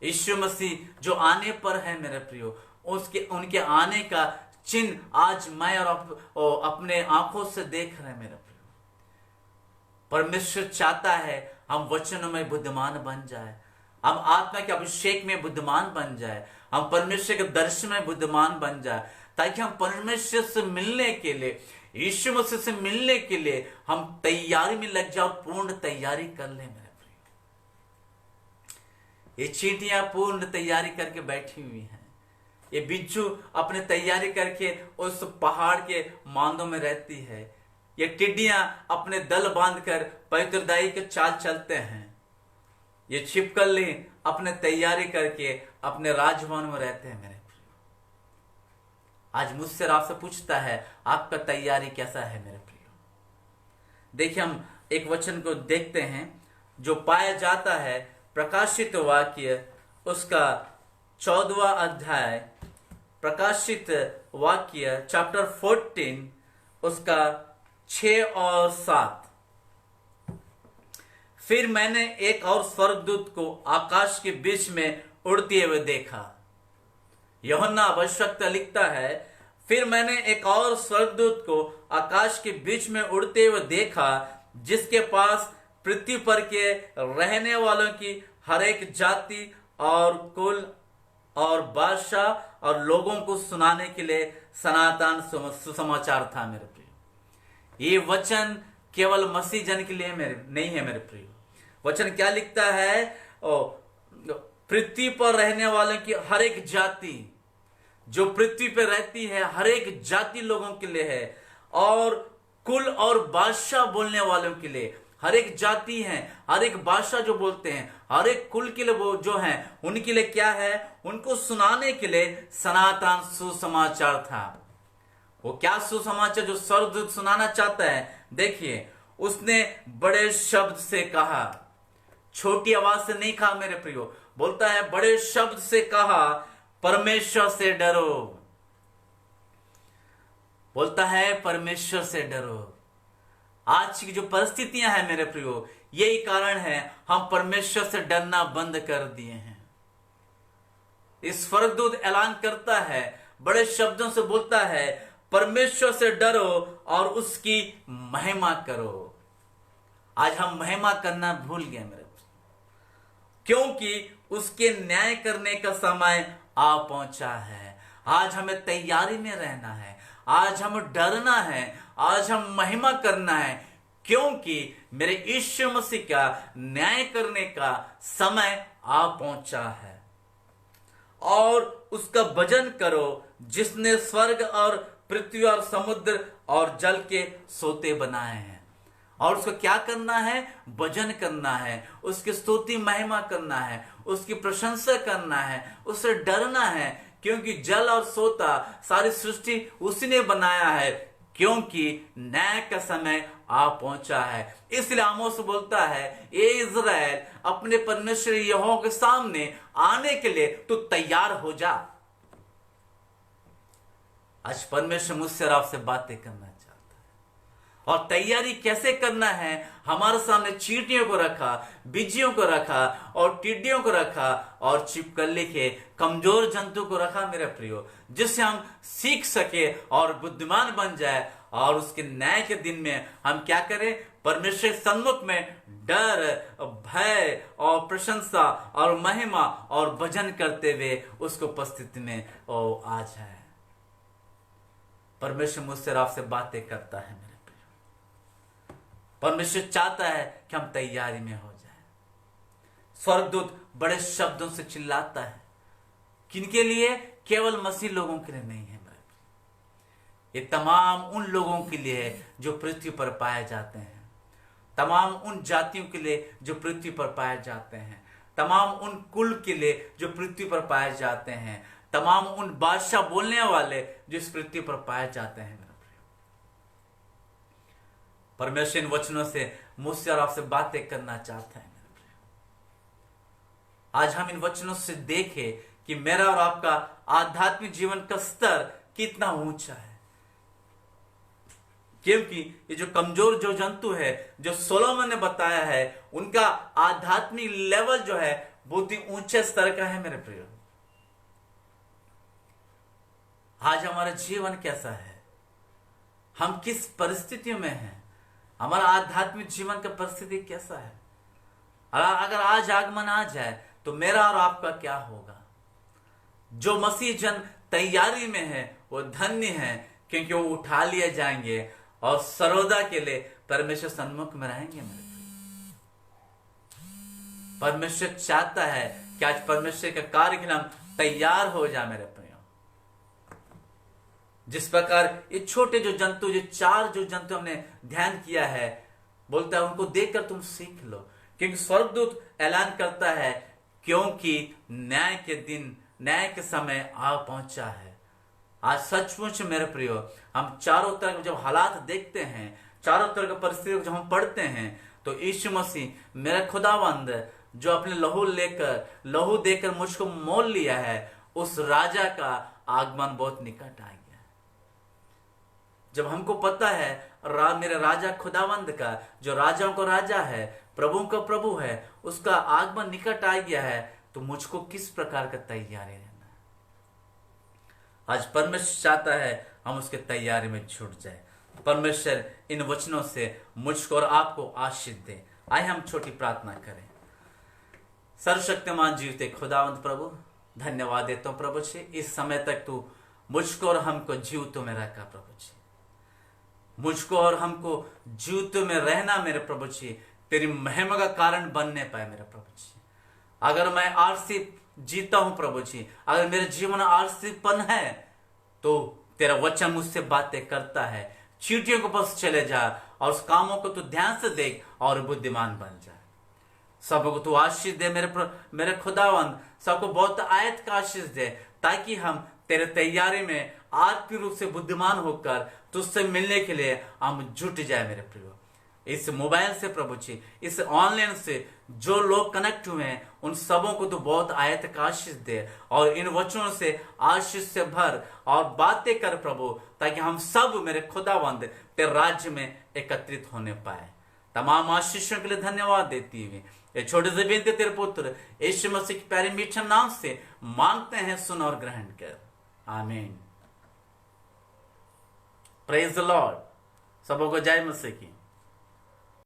यीशु मसीह जो आने पर है मेरे प्रियो, उनके आने का चिन्ह आज मैं और अपने आंखों से देख रहे हैं मेरे प्रियो। परमेश्वर चाहता है हम वचनों में बुद्धिमान बन जाए, हम आत्मा के अभिषेक में बुद्धिमान बन जाए, हम परमेश्वर के दर्शन में बुद्धिमान बन जाए, ताकि हम परमेश्वर से मिलने के लिए, यीशु मसीह से मिलने के लिए हम तैयारी में लग जाओ, पूर्ण तैयारी कर ले मेरे प्रिय। ये चींटियां पूर्ण तैयारी करके बैठी हुई हैं, ये बिच्छू अपने तैयारी करके उस पहाड़ के मांदों में रहती है, ये टिड्डियां अपने दल बांधकर पवित्रदाई के चाल चलते हैं, ये छिपकली अपने तैयारी करके अपने राजभवन में रहते हैं मेरे प्रिय। आज मुझसे आपसे पूछता है आपका तैयारी कैसा है मेरे प्रिय। देखिए हम एक वचन को देखते हैं जो पाया जाता है प्रकाशित वाक्य उसका 14वां अध्याय, प्रकाशित वाक्य चैप्टर 14 उसका 6 और 7। फिर मैंने एक और स्वर्गदूत को आकाश के बीच में उड़ते हुए देखा। यूहन्ना भविष्यवक्ता लिखता है, फिर मैंने एक और स्वर्गदूत को आकाश के बीच में उड़ते हुए देखा, जिसके पास पृथ्वी पर के रहने वालों की हर एक जाति और कुल और भाषा और लोगों को सुनाने के लिए सनातन सुसमाचार था मेरे प्रिय। ये वचन केवल मसीह जन के लिए नहीं है मेरे प्रिय। वचन क्या लिखता है, पृथ्वी पर रहने वालों की हर एक जाति, जो पृथ्वी पर रहती है हर एक जाति लोगों के लिए है, और कुल और भाषा बोलने वालों के लिए, हर एक जाति है, हर एक भाषा जो बोलते हैं, हर एक कुल के लिए वो जो है उनके लिए क्या है, उनको सुनाने के लिए सनातन सुसमाचार था। वो क्या सुसमाचार जो स्वर्गदूत सुनाना चाहता है, देखिए उसने बड़े शब्द से कहा, छोटी आवाज से नहीं कहा मेरे प्रियो, बोलता है बड़े शब्द से कहा, परमेश्वर से डरो। बोलता है परमेश्वर से डरो। आज की जो परिस्थितियां हैं मेरे प्रियो, यही कारण है हम परमेश्वर से डरना बंद कर दिए हैं। इस स्वर्गदूत ऐलान करता है, बड़े शब्दों से बोलता है, परमेश्वर से डरो और उसकी महिमा करो। आज हम महिमा करना भूल गए मेरे, क्योंकि उसके न्याय करने का समय आ पहुंचा है। आज हमें तैयारी में रहना है, आज हम डरना है, आज हम महिमा करना है, क्योंकि मेरे यीशु मसीह का न्याय करने का समय आ पहुंचा है। और उसका भजन करो जिसने स्वर्ग और पृथ्वी और समुद्र और जल के सोते बनाए हैं। और उसको क्या करना है, भजन करना है, उसकी स्तुति महिमा करना है, उसकी प्रशंसा करना है, उससे डरना है, क्योंकि जल और सोता सारी सृष्टि उसी ने बनाया है, क्योंकि न्याय का समय आ पहुंचा है। इसलिए आमोस बोलता है, ये इज़राइल अपने परमेश्वर यहोवा के सामने आने के लिए तू तैयार हो जा। आज परमेश्वर मुझसे आपसे बातें करना चाहता है। और तैयारी कैसे करना है, हमारे सामने चींटियों को रखा, बिज्जियों को रखा और टिड्डियों को रखा और छिपकली के कमजोर जंतु को रखा मेरे प्रियो, जिससे हम सीख सके और बुद्धिमान बन जाए, और उसके न्याय के दिन में हम क्या करें, परमेश्वर सन्मुख में डर, भय और प्रशंसा और महिमा और भजन करते हुए उसको उपस्थिति में आ जाए। परमेश्वर मुझसे आपसे बातें करता है मेरे प्रिय। परमेश्वर चाहता है कि हम तैयारी में हो जाए। स्वर्गदूत बड़े शब्दों से चिल्लाता है, किनके लिए, केवल मसीह लोगों के लिए नहीं है मेरे प्रिय। ये तमाम उन लोगों के लिए है जो पृथ्वी पर पाए जाते हैं, तमाम उन जातियों के लिए जो पृथ्वी पर पाए जाते हैं, तमाम उन कुल के लिए जो पृथ्वी पर पाए जाते हैं, तमाम उन भाषा बोलने वाले जो इस पृथ्वी पर पाए जाते हैं। मेरा प्रिय, परमेश्वर इन वचनों से मुझसे और आपसे बातें करना चाहता है। मेरे प्रिय, आज हम इन वचनों से देखें कि मेरा और आपका आध्यात्मिक जीवन का स्तर कितना ऊंचा है। क्योंकि ये जो कमजोर जो जंतु है, जो सोलोमन ने बताया है, उनका आध्यात्मिक लेवल जो है बहुत ही ऊंचे स्तर का है। मेरे प्रिय, आज हमारा जीवन कैसा है, हम किस परिस्थितियों में हैं, हमारा आध्यात्मिक जीवन का परिस्थिति कैसा है। अगर आज आगमन आ जाए तो मेरा और आपका क्या होगा। जो मसीह जन तैयारी में है वो धन्य है, क्योंकि वो उठा लिए जाएंगे और सर्वदा के लिए परमेश्वर सन्मुख में रहेंगे। मेरे परमेश्वर चाहता है कि आज परमेश्वर का कार्य के लिए हम तैयार हो जाए। मेरे प्रिय, जिस प्रकार ये छोटे जो जंतु, जो 4 जो जंतु हमने ध्यान किया है, बोलता है उनको देखकर तुम सीख लो, क्योंकि स्वर्गदूत ऐलान करता है, क्योंकि न्याय के दिन, न्याय के समय आ पहुंचा है। आज सचमुच मेरे प्रियो, हम चारों तरफ जब हालात देखते हैं, चारों तरफ की परिस्थिति जब हम पढ़ते हैं, तो यीशु मसीह मेरा खुदावंद जो अपने लहू देकर मुझको मोल लिया है, उस राजा का आगमन बहुत निकट आ गया। जब हमको पता है मेरे राजा खुदावंद का, जो राजाओं का राजा है, प्रभु का प्रभु है, उसका आगमन निकट आ गया है, तो मुझको किस प्रकार का तैयारी रहना है। आज परमेश्वर चाहता है हम उसके तैयारी में जुट जाए। परमेश्वर इन वचनों से मुझको और आपको आशीष दे। आइए हम छोटी प्रार्थना करें। सर्वशक्तिमान जीवते खुदावंद प्रभु, धन्यवाद देता हूं प्रभु जी, इस समय तक तू मुझको और हमको जीवितों में रखा प्रभु जी। मुझको और हमको जीवितों में रहना मेरे प्रभु जी तेरी महिमा का कारण बनने पाए। मेरे प्रभु जी, अगर मैं आलसी जीता हूं प्रभु जी, अगर मेरे जीवन आलसीपन है, तो तेरा वचन मुझसे बातें करता है। चींटियों के पास चले जा और उस कामों को तू ध्यान से देख और बुद्धिमान बन जा। सबको तू आशीष दे मेरे खुदावंद, सबको बहुत आयत का आशीष दे, ताकि हम तेरे तैयारी में आत्मिक रूप से बुद्धिमान होकर तुझसे मिलने के लिए हम जुट जाए। मेरे प्रियो, इस मोबाइल से प्रभु जी, इस ऑनलाइन से जो लोग कनेक्ट हुए हैं, उन सबों को तो बहुत आयत का आशीष दे और इन वचनों से आशीष से भर और बातें कर प्रभु, ताकि हम सब मेरे खुदावंद तेरे राज्य में एकत्रित होने पाए। तमाम आशीषों के लिए धन्यवाद देती हुई ये छोटे से बेनती तेरे पुत्र यीशु मसीह के प्यारे मीठे नाम से मांगते हैं, सुन और ग्रहण कर। आमीन। Praise the Lord. सबों को जय मसीह की।